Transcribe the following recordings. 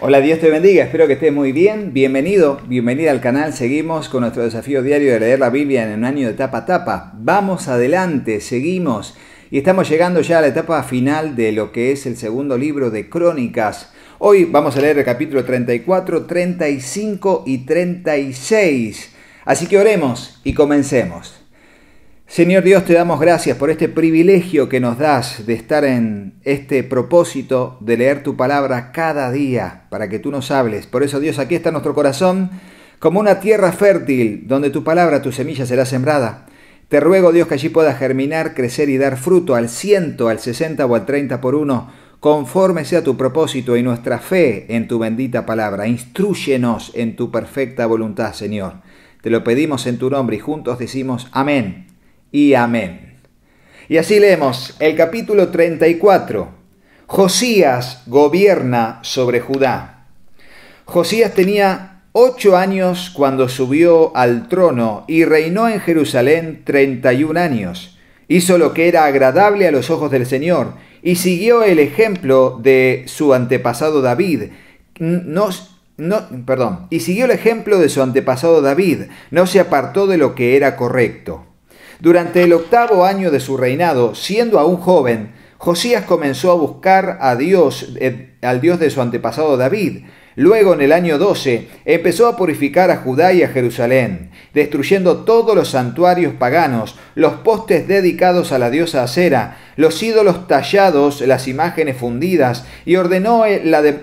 Hola, Dios te bendiga, espero que estés muy bien. Bienvenido, bienvenida al canal. Seguimos con nuestro desafío diario de leer la Biblia en un año de tapa a tapa. Vamos adelante, seguimos. Y estamos llegando ya a la etapa final de lo que es el segundo libro de Crónicas. Hoy vamos a leer el capítulo 34, 35 y 36. Así que oremos y comencemos. Señor Dios, te damos gracias por este privilegio que nos das de estar en este propósito de leer tu palabra cada día para que tú nos hables. Por eso, Dios, aquí está nuestro corazón como una tierra fértil donde tu palabra, tu semilla será sembrada. Te ruego, Dios, que allí pueda germinar, crecer y dar fruto al 100, al 60 o al 30 por uno, conforme sea tu propósito y nuestra fe en tu bendita palabra. Instrúyenos en tu perfecta voluntad, Señor. Te lo pedimos en tu nombre y juntos decimos amén. Y amén. Y así leemos el capítulo 34. Josías gobierna sobre Judá. Josías tenía 8 años cuando subió al trono y reinó en Jerusalén 31 años. Hizo lo que era agradable a los ojos del Señor y siguió el ejemplo de su antepasado David. Y siguió el ejemplo de su antepasado David. No se apartó de lo que era correcto. Durante el 8º año de su reinado, siendo aún joven, Josías comenzó a buscar a Dios, al Dios de su antepasado David. Luego, en el año 12, empezó a purificar a Judá y a Jerusalén, destruyendo todos los santuarios paganos, los postes dedicados a la diosa Acera, los ídolos tallados, las imágenes fundidas, y ordenó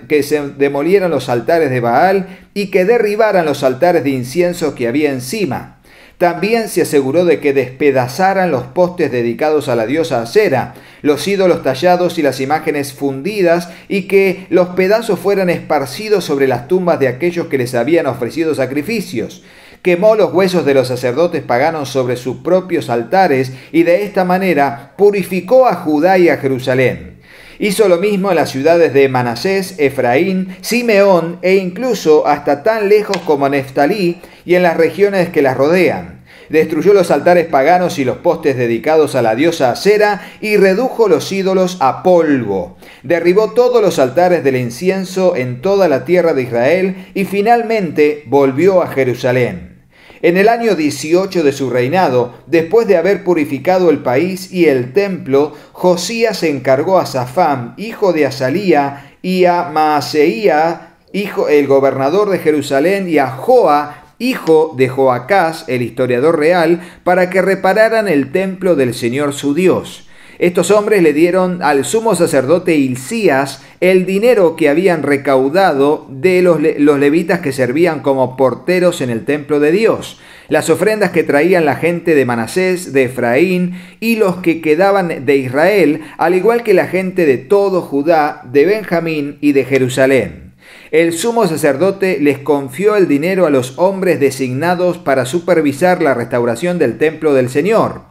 que se demolieran los altares de Baal y que derribaran los altares de incienso que había encima. También se aseguró de que despedazaran los postes dedicados a la diosa Acera, los ídolos tallados y las imágenes fundidas, y que los pedazos fueran esparcidos sobre las tumbas de aquellos que les habían ofrecido sacrificios. Quemó los huesos de los sacerdotes paganos sobre sus propios altares, y de esta manera purificó a Judá y a Jerusalén. Hizo lo mismo en las ciudades de Manasés, Efraín, Simeón e incluso hasta tan lejos como Neftalí y en las regiones que las rodean. Destruyó los altares paganos y los postes dedicados a la diosa Acera y redujo los ídolos a polvo. Derribó todos los altares del incienso en toda la tierra de Israel y finalmente volvió a Jerusalén. En el año 18 de su reinado, después de haber purificado el país y el templo, Josías encargó a Safán, hijo de Azalía, y a Maaseía, el gobernador de Jerusalén, y a Joa, hijo de Joacás, el historiador real, para que repararan el templo del Señor su Dios. Estos hombres le dieron al sumo sacerdote Hilcías el dinero que habían recaudado de los levitas que servían como porteros en el templo de Dios, las ofrendas que traían la gente de Manasés, de Efraín y los que quedaban de Israel, al igual que la gente de todo Judá, de Benjamín y de Jerusalén. El sumo sacerdote les confió el dinero a los hombres designados para supervisar la restauración del templo del Señor.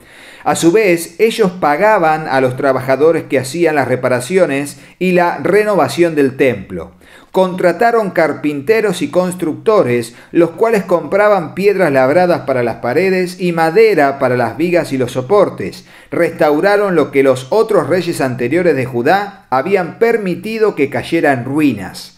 A su vez, ellos pagaban a los trabajadores que hacían las reparaciones y la renovación del templo. Contrataron carpinteros y constructores, los cuales compraban piedras labradas para las paredes y madera para las vigas y los soportes. Restauraron lo que los otros reyes anteriores de Judá habían permitido que cayera en ruinas.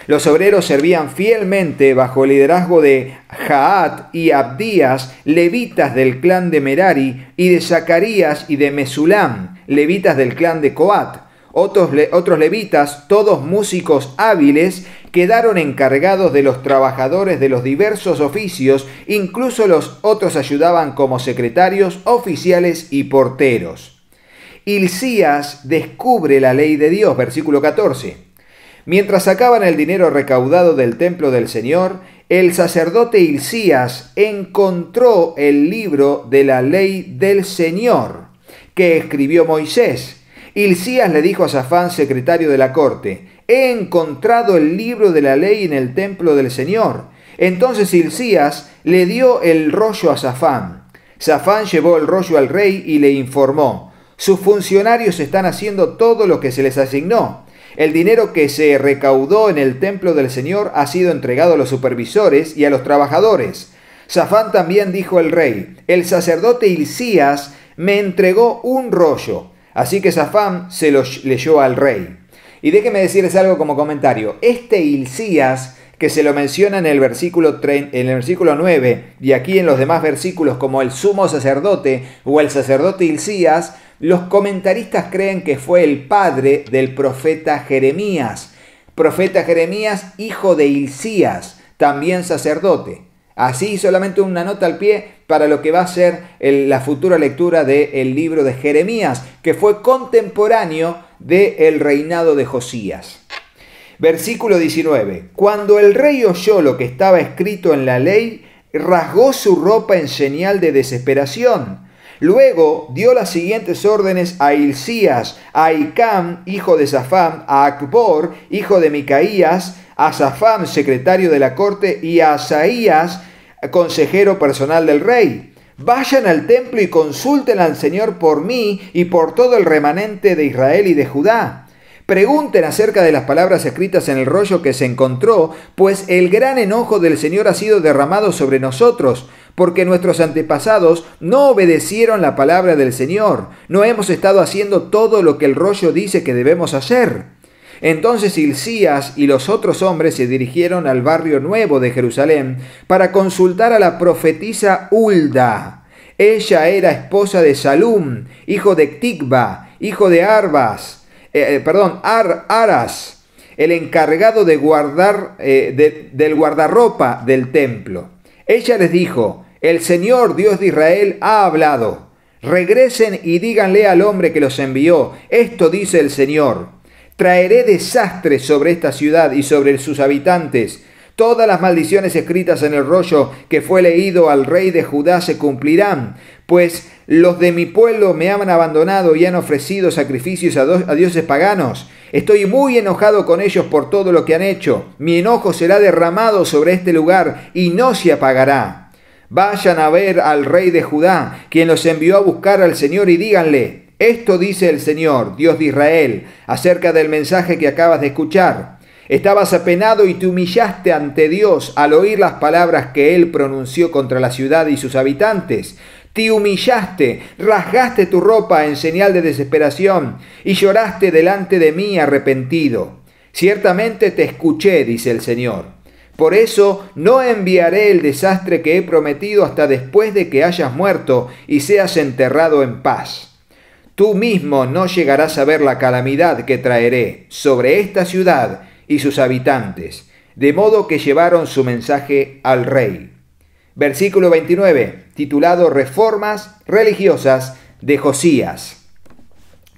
Los obreros servían fielmente bajo el liderazgo de Jaat y Abdías, levitas del clan de Merari, y de Zacarías y de Mesulam, levitas del clan de Coat. Otros levitas, todos músicos hábiles, quedaron encargados de los trabajadores de los diversos oficios, incluso los otros ayudaban como secretarios, oficiales y porteros. Hilcías descubre la ley de Dios, versículo 14. Mientras sacaban el dinero recaudado del templo del Señor, el sacerdote Hilcías encontró el libro de la ley del Señor que escribió Moisés. Hilcías le dijo a Safán, secretario de la corte: «He encontrado el libro de la ley en el templo del Señor». Entonces Hilcías le dio el rollo a Safán. Safán llevó el rollo al rey y le informó: «Sus funcionarios están haciendo todo lo que se les asignó. El dinero que se recaudó en el templo del Señor ha sido entregado a los supervisores y a los trabajadores». Safán también dijo al rey: «El sacerdote Hilcías me entregó un rollo». Así que Safán se lo leyó al rey. Y déjenme decirles algo como comentario. Este Hilcías, que se lo menciona en el versículo 9 y aquí en los demás versículos como el sumo sacerdote o el sacerdote Hilcías, los comentaristas creen que fue el padre del profeta Jeremías. Profeta Jeremías, hijo de Hilcías, también sacerdote. Así solamente una nota al pie para lo que va a ser la futura lectura del libro de Jeremías, que fue contemporáneo del reinado de Josías. Versículo 19. Cuando el rey oyó lo que estaba escrito en la ley, rasgó su ropa en señal de desesperación. Luego dio las siguientes órdenes a Hilcías, a Ahicam, hijo de Safán, a Acbor, hijo de Micaías, a Safán, secretario de la corte, y a Asaías, consejero personal del rey. Vayan al templo y consulten al Señor por mí y por todo el remanente de Israel y de Judá. Pregunten acerca de las palabras escritas en el rollo que se encontró, pues el gran enojo del Señor ha sido derramado sobre nosotros, porque nuestros antepasados no obedecieron la palabra del Señor. No hemos estado haciendo todo lo que el rollo dice que debemos hacer. Entonces Hilcías y los otros hombres se dirigieron al barrio nuevo de Jerusalén para consultar a la profetisa Hulda. Ella era esposa de Salum, hijo de Ticba, hijo de Aras, el encargado de guardar, del guardarropa del templo. Ella les dijo: el Señor Dios de Israel ha hablado. Regresen y díganle al hombre que los envió: esto dice el Señor. Traeré desastre sobre esta ciudad y sobre sus habitantes. Todas las maldiciones escritas en el rollo que fue leído al rey de Judá se cumplirán, pues los de mi pueblo me han abandonado y han ofrecido sacrificios a dioses paganos. Estoy muy enojado con ellos por todo lo que han hecho. Mi enojo será derramado sobre este lugar y no se apagará. Vayan a ver al rey de Judá, quien los envió a buscar al Señor, y díganle: esto dice el Señor, Dios de Israel, acerca del mensaje que acabas de escuchar. Estabas apenado y te humillaste ante Dios al oír las palabras que Él pronunció contra la ciudad y sus habitantes. Te humillaste, rasgaste tu ropa en señal de desesperación y lloraste delante de mí arrepentido. Ciertamente te escuché, dice el Señor. Por eso no enviaré el desastre que he prometido hasta después de que hayas muerto y seas enterrado en paz. Tú mismo no llegarás a ver la calamidad que traeré sobre esta ciudad y sus habitantes, de modo que llevaron su mensaje al rey. Versículo 29, titulado Reformas religiosas de Josías.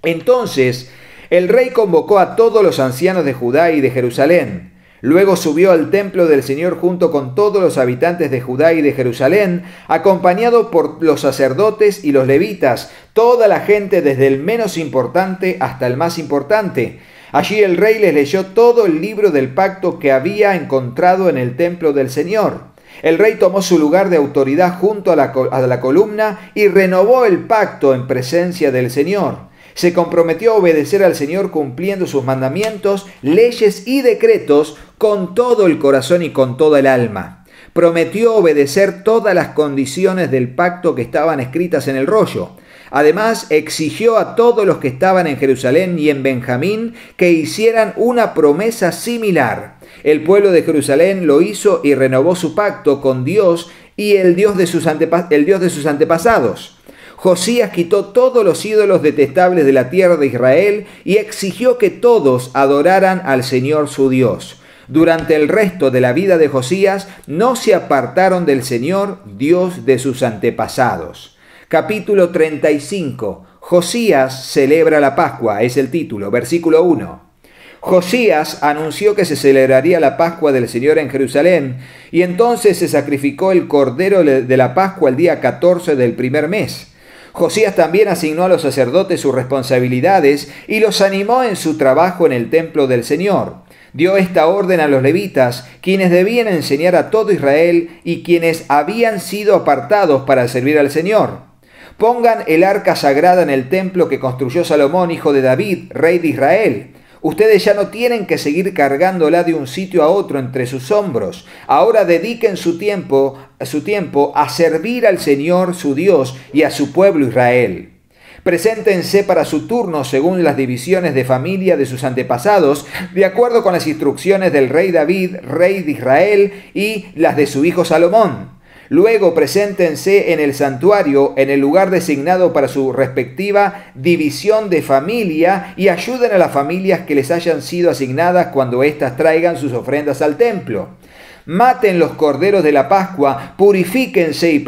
Entonces el rey convocó a todos los ancianos de Judá y de Jerusalén. Luego subió al templo del Señor junto con todos los habitantes de Judá y de Jerusalén, acompañado por los sacerdotes y los levitas, toda la gente desde el menos importante hasta el más importante. Allí el rey les leyó todo el libro del pacto que había encontrado en el templo del Señor. El rey tomó su lugar de autoridad junto a la columna y renovó el pacto en presencia del Señor. Se comprometió a obedecer al Señor cumpliendo sus mandamientos, leyes y decretos con todo el corazón y con toda el alma. Prometió obedecer todas las condiciones del pacto que estaban escritas en el rollo. Además, exigió a todos los que estaban en Jerusalén y en Benjamín que hicieran una promesa similar. El pueblo de Jerusalén lo hizo y renovó su pacto con Dios y el Dios de sus antepasados. Josías quitó todos los ídolos detestables de la tierra de Israel y exigió que todos adoraran al Señor su Dios. Durante el resto de la vida de Josías no se apartaron del Señor, Dios de sus antepasados. Capítulo 35. Josías celebra la Pascua, es el título, versículo 1. Josías anunció que se celebraría la Pascua del Señor en Jerusalén, y entonces se sacrificó el cordero de la Pascua el día 14 del primer mes. Josías también asignó a los sacerdotes sus responsabilidades y los animó en su trabajo en el templo del Señor. Dio esta orden a los levitas, quienes debían enseñar a todo Israel y quienes habían sido apartados para servir al Señor. Pongan el arca sagrada en el templo que construyó Salomón, hijo de David, rey de Israel. Ustedes ya no tienen que seguir cargándola de un sitio a otro entre sus hombros. Ahora dediquen su tiempo a servir al Señor su Dios y a su pueblo Israel. Preséntense para su turno según las divisiones de familia de sus antepasados, de acuerdo con las instrucciones del rey David, rey de Israel, y las de su hijo Salomón. Luego preséntense en el santuario, en el lugar designado para su respectiva división de familia, y ayuden a las familias que les hayan sido asignadas cuando éstas traigan sus ofrendas al templo. Maten los corderos de la Pascua, purifíquense y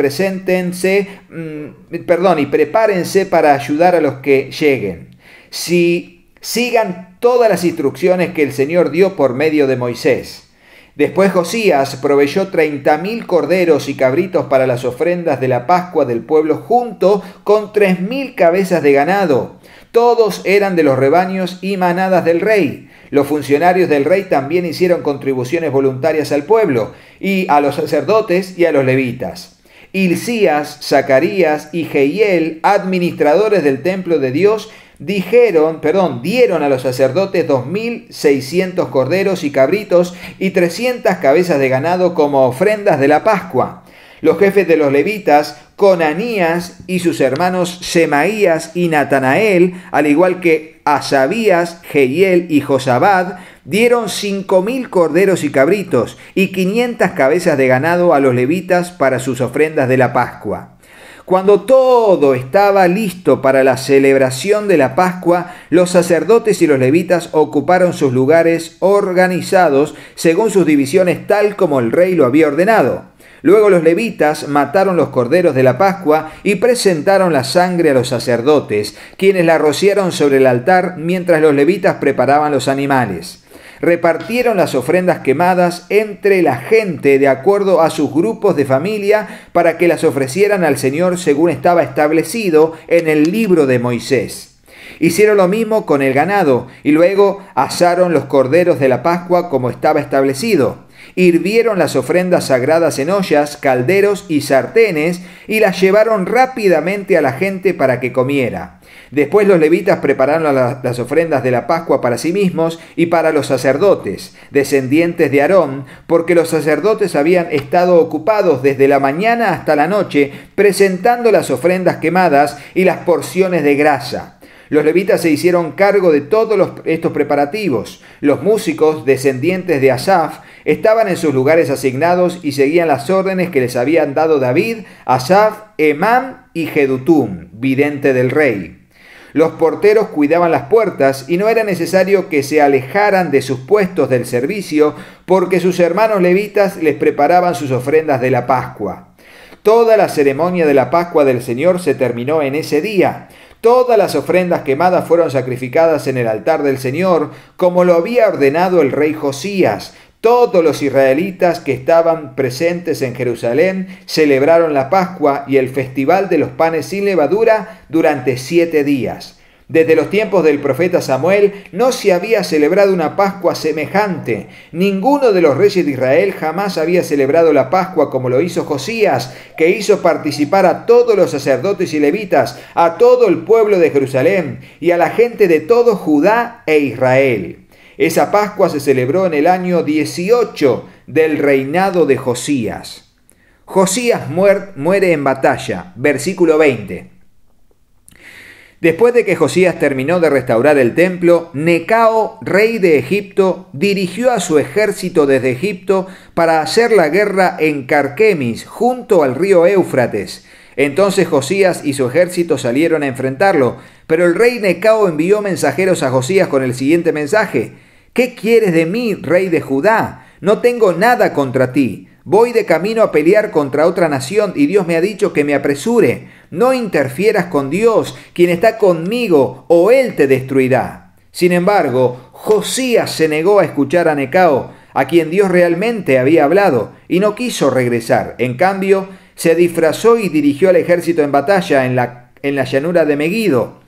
prepárense para ayudar a los que lleguen. Sigan todas las instrucciones que el Señor dio por medio de Moisés. Después Josías proveyó 30.000 corderos y cabritos para las ofrendas de la Pascua del pueblo, junto con 3.000 cabezas de ganado. Todos eran de los rebaños y manadas del rey. Los funcionarios del rey también hicieron contribuciones voluntarias al pueblo, y a los sacerdotes y a los levitas. Hilcías, Zacarías y Jehiel, administradores del templo de Dios, dieron a los sacerdotes 2.600 corderos y cabritos y 300 cabezas de ganado como ofrendas de la Pascua. Los jefes de los levitas, Conanías y sus hermanos Semaías y Natanael, al igual que Asabías, Jehiel y Josabad, dieron 5.000 corderos y cabritos y 500 cabezas de ganado a los levitas para sus ofrendas de la Pascua. Cuando todo estaba listo para la celebración de la Pascua, los sacerdotes y los levitas ocuparon sus lugares organizados según sus divisiones, tal como el rey lo había ordenado. Luego los levitas mataron los corderos de la Pascua y presentaron la sangre a los sacerdotes, quienes la rociaron sobre el altar mientras los levitas preparaban los animales. Repartieron las ofrendas quemadas entre la gente de acuerdo a sus grupos de familia para que las ofrecieran al Señor según estaba establecido en el libro de Moisés. Hicieron lo mismo con el ganado y luego asaron los corderos de la Pascua como estaba establecido. Hirvieron las ofrendas sagradas en ollas, calderos y sartenes y las llevaron rápidamente a la gente para que comiera. Después los levitas prepararon las ofrendas de la Pascua para sí mismos y para los sacerdotes, descendientes de Aarón, porque los sacerdotes habían estado ocupados desde la mañana hasta la noche presentando las ofrendas quemadas y las porciones de grasa. Los levitas se hicieron cargo de todos estos preparativos. Los músicos, descendientes de Asaf, estaban en sus lugares asignados y seguían las órdenes que les habían dado David, Asaf, Emán y Jedutum, vidente del rey. Los porteros cuidaban las puertas y no era necesario que se alejaran de sus puestos del servicio porque sus hermanos levitas les preparaban sus ofrendas de la Pascua. Toda la ceremonia de la Pascua del Señor se terminó en ese día. Todas las ofrendas quemadas fueron sacrificadas en el altar del Señor, como lo había ordenado el rey Josías. Todos los israelitas que estaban presentes en Jerusalén celebraron la Pascua y el festival de los panes sin levadura durante 7 días. Desde los tiempos del profeta Samuel no se había celebrado una Pascua semejante. Ninguno de los reyes de Israel jamás había celebrado la Pascua como lo hizo Josías, que hizo participar a todos los sacerdotes y levitas, a todo el pueblo de Jerusalén y a la gente de todo Judá e Israel. Esa Pascua se celebró en el año 18 del reinado de Josías. Josías muere en batalla. Versículo 20. Después de que Josías terminó de restaurar el templo, Necao, rey de Egipto, dirigió a su ejército desde Egipto para hacer la guerra en Carquemis, junto al río Éufrates. Entonces Josías y su ejército salieron a enfrentarlo, pero el rey Necao envió mensajeros a Josías con el siguiente mensaje: ¿Qué quieres de mí, rey de Judá? No tengo nada contra ti. Voy de camino a pelear contra otra nación y Dios me ha dicho que me apresure. No interfieras con Dios, quien está conmigo, o Él te destruirá. Sin embargo, Josías se negó a escuchar a Necao, a quien Dios realmente había hablado, y no quiso regresar. En cambio, se disfrazó y dirigió al ejército en batalla en la llanura de Meguido.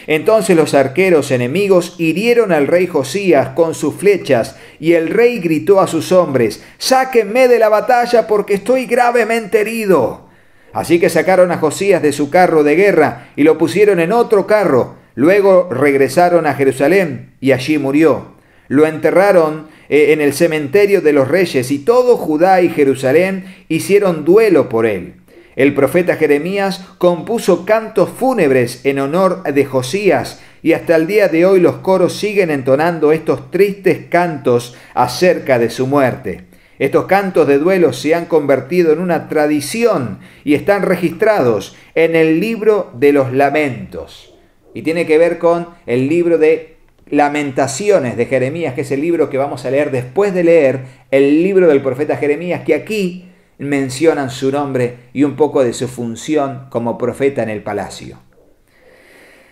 Entonces los arqueros enemigos hirieron al rey Josías con sus flechas, y el rey gritó a sus hombres: «¡Sáquenme de la batalla porque estoy gravemente herido!». Así que sacaron a Josías de su carro de guerra y lo pusieron en otro carro. Luego regresaron a Jerusalén y allí murió. Lo enterraron en el cementerio de los reyes y todo Judá y Jerusalén hicieron duelo por él. El profeta Jeremías compuso cantos fúnebres en honor de Josías, y hasta el día de hoy los coros siguen entonando estos tristes cantos acerca de su muerte. Estos cantos de duelo se han convertido en una tradición y están registrados en el libro de los lamentos. Y tiene que ver con el libro de Lamentaciones de Jeremías, que es el libro que vamos a leer después de leer el libro del profeta Jeremías, que aquí mencionan su nombre y un poco de su función como profeta en el palacio.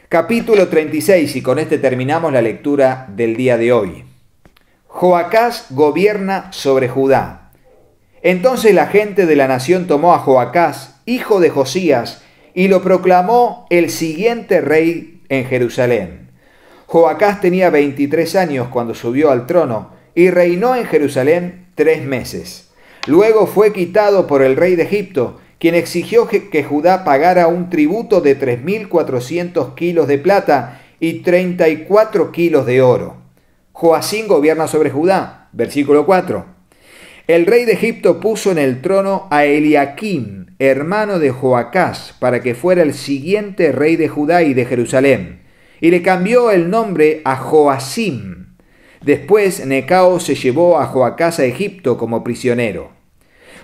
Capítulo 36, y con este terminamos la lectura del día de hoy. Joacás gobierna sobre Judá. Entonces la gente de la nación tomó a Joacás, hijo de Josías, y lo proclamó el siguiente rey en Jerusalén. Joacás tenía 23 años cuando subió al trono y reinó en Jerusalén 3 meses. Luego fue quitado por el rey de Egipto, quien exigió que Judá pagara un tributo de 3.400 kilos de plata y 34 kilos de oro. Joacín gobierna sobre Judá. Versículo 4. El rey de Egipto puso en el trono a Eliaquim, hermano de Joacás, para que fuera el siguiente rey de Judá y de Jerusalén, y le cambió el nombre a Joacim. Después Necao se llevó a Joacás a Egipto como prisionero.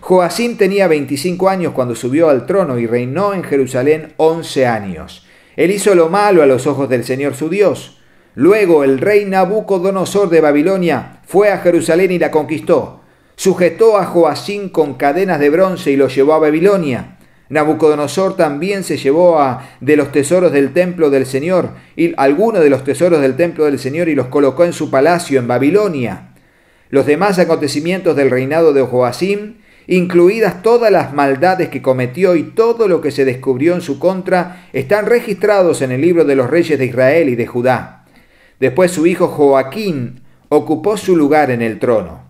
Joacim tenía 25 años cuando subió al trono y reinó en Jerusalén 11 años. Él hizo lo malo a los ojos del Señor su Dios. Luego el rey Nabucodonosor de Babilonia fue a Jerusalén y la conquistó. Sujetó a Joacim con cadenas de bronce y lo llevó a Babilonia. Nabucodonosor también se llevó de los tesoros del templo del Señor, y algunos de los tesoros del templo del Señor, y los colocó en su palacio en Babilonia. Los demás acontecimientos del reinado de Joacim, incluidas todas las maldades que cometió y todo lo que se descubrió en su contra, están registrados en el libro de los reyes de Israel y de Judá. Después su hijo Joaquín ocupó su lugar en el trono.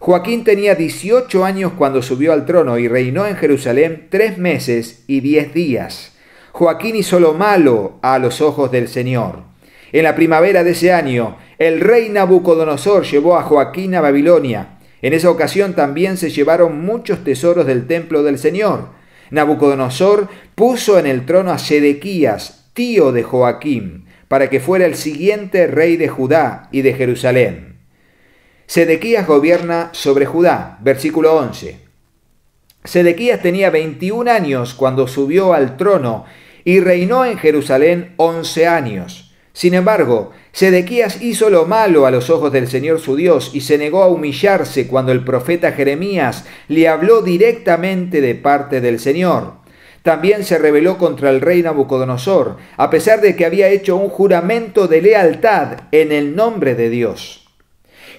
Joaquín tenía 18 años cuando subió al trono y reinó en Jerusalén 3 meses y 10 días. Joaquín hizo lo malo a los ojos del Señor. En la primavera de ese año, el rey Nabucodonosor llevó a Joaquín a Babilonia. En esa ocasión también se llevaron muchos tesoros del templo del Señor. Nabucodonosor puso en el trono a Sedequías, tío de Joaquín, para que fuera el siguiente rey de Judá y de Jerusalén. Sedequías gobierna sobre Judá. Versículo 11. Sedequías tenía 21 años cuando subió al trono y reinó en Jerusalén 11 años. Sin embargo, Sedequías hizo lo malo a los ojos del Señor su Dios y se negó a humillarse cuando el profeta Jeremías le habló directamente de parte del Señor. También se rebeló contra el rey Nabucodonosor, a pesar de que había hecho un juramento de lealtad en el nombre de Dios.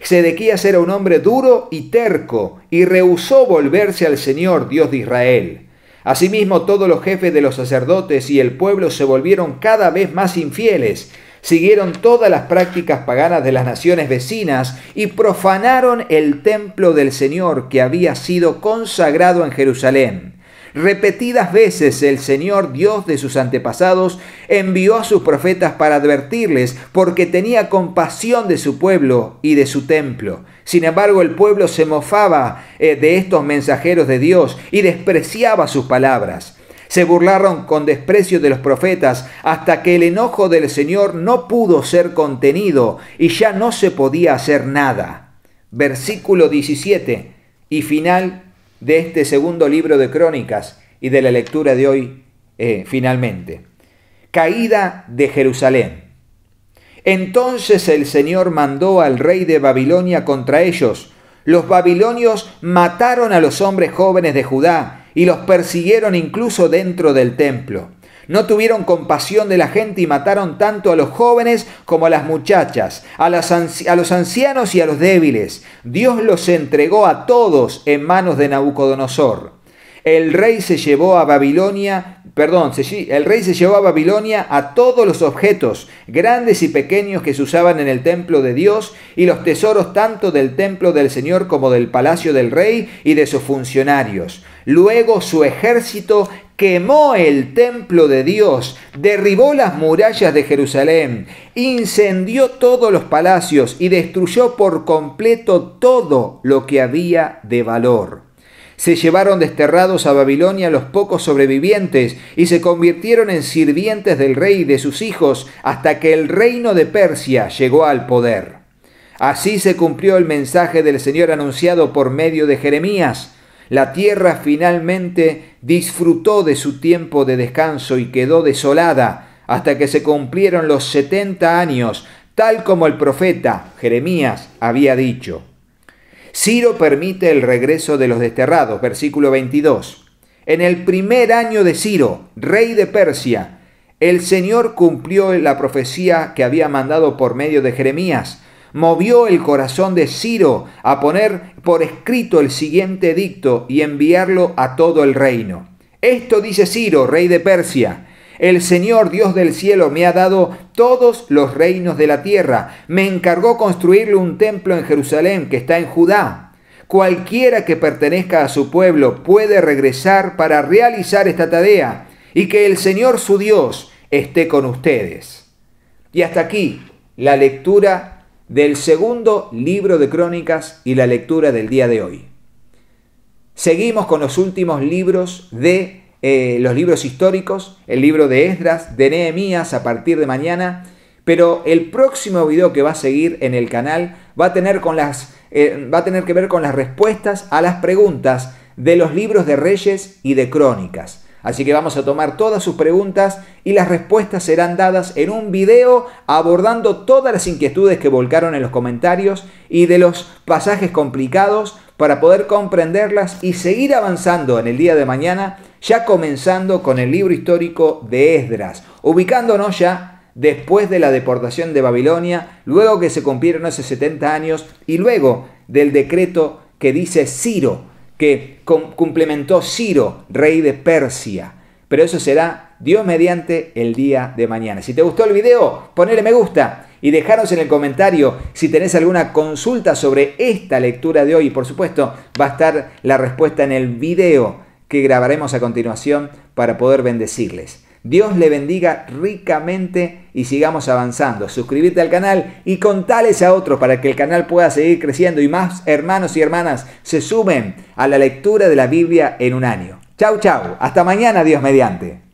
Sedequías era un hombre duro y terco y rehusó volverse al Señor, Dios de Israel. Asimismo, todos los jefes de los sacerdotes y el pueblo se volvieron cada vez más infieles, siguieron todas las prácticas paganas de las naciones vecinas y profanaron el templo del Señor que había sido consagrado en Jerusalén. Repetidas veces el Señor, Dios de sus antepasados, envió a sus profetas para advertirles porque tenía compasión de su pueblo y de su templo. Sin embargo, el pueblo se mofaba de estos mensajeros de Dios y despreciaba sus palabras. Se burlaron con desprecio de los profetas hasta que el enojo del Señor no pudo ser contenido y ya no se podía hacer nada. Versículo 17 y final de este segundo libro de Crónicas y de la lectura de hoy finalmente. Caída de Jerusalén. Entonces el Señor mandó al rey de Babilonia contra ellos. Los babilonios mataron a los hombres jóvenes de Judá y los persiguieron incluso dentro del templo. No tuvieron compasión de la gente y mataron tanto a los jóvenes como a las muchachas, a los ancianos y a los débiles. Dios los entregó a todos en manos de Nabucodonosor. El rey se llevó a Babilonia a todos los objetos, grandes y pequeños, que se usaban en el templo de Dios, y los tesoros tanto del templo del Señor como del palacio del rey y de sus funcionarios. Luego su ejército quemó el templo de Dios, derribó las murallas de Jerusalén, incendió todos los palacios y destruyó por completo todo lo que había de valor. Se llevaron desterrados a Babilonia los pocos sobrevivientes y se convirtieron en sirvientes del rey y de sus hijos hasta que el reino de Persia llegó al poder. Así se cumplió el mensaje del Señor anunciado por medio de Jeremías. La tierra finalmente disfrutó de su tiempo de descanso y quedó desolada hasta que se cumplieron los 70 años, tal como el profeta Jeremías había dicho. Ciro permite el regreso de los desterrados, versículo 22. En el primer año de Ciro, rey de Persia, el Señor cumplió la profecía que había mandado por medio de Jeremías. Movió el corazón de Ciro a poner por escrito el siguiente edicto y enviarlo a todo el reino. Esto dice Ciro, rey de Persia: el Señor Dios del cielo me ha dado todos los reinos de la tierra. Me encargó construirle un templo en Jerusalén que está en Judá. Cualquiera que pertenezca a su pueblo puede regresar para realizar esta tarea, y que el Señor su Dios esté con ustedes. Y hasta aquí la lectura del segundo libro de Crónicas y la lectura del día de hoy. Seguimos con los últimos libros de los libros históricos, el libro de Esdras, de Nehemías a partir de mañana, pero el próximo video que va a seguir en el canal va a tener que ver con las respuestas a las preguntas de los libros de Reyes y de Crónicas. Así que vamos a tomar todas sus preguntas y las respuestas serán dadas en un video abordando todas las inquietudes que volcaron en los comentarios y de los pasajes complicados para poder comprenderlas y seguir avanzando en el día de mañana, ya comenzando con el libro histórico de Esdras, ubicándonos ya después de la deportación de Babilonia, luego que se cumplieron esos 70 años y luego del decreto que dice Ciro, que complementó Ciro, rey de Persia. Pero eso será, Dios mediante, el día de mañana. Si te gustó el video, ponle me gusta y dejaros en el comentario si tenés alguna consulta sobre esta lectura de hoy. Y por supuesto, va a estar la respuesta en el video que grabaremos a continuación para poder bendecirles. Dios le bendiga ricamente y sigamos avanzando. Suscríbete al canal y contales a otros para que el canal pueda seguir creciendo y más hermanos y hermanas se sumen a la lectura de la Biblia en un año. Chau, chau. Hasta mañana, Dios mediante.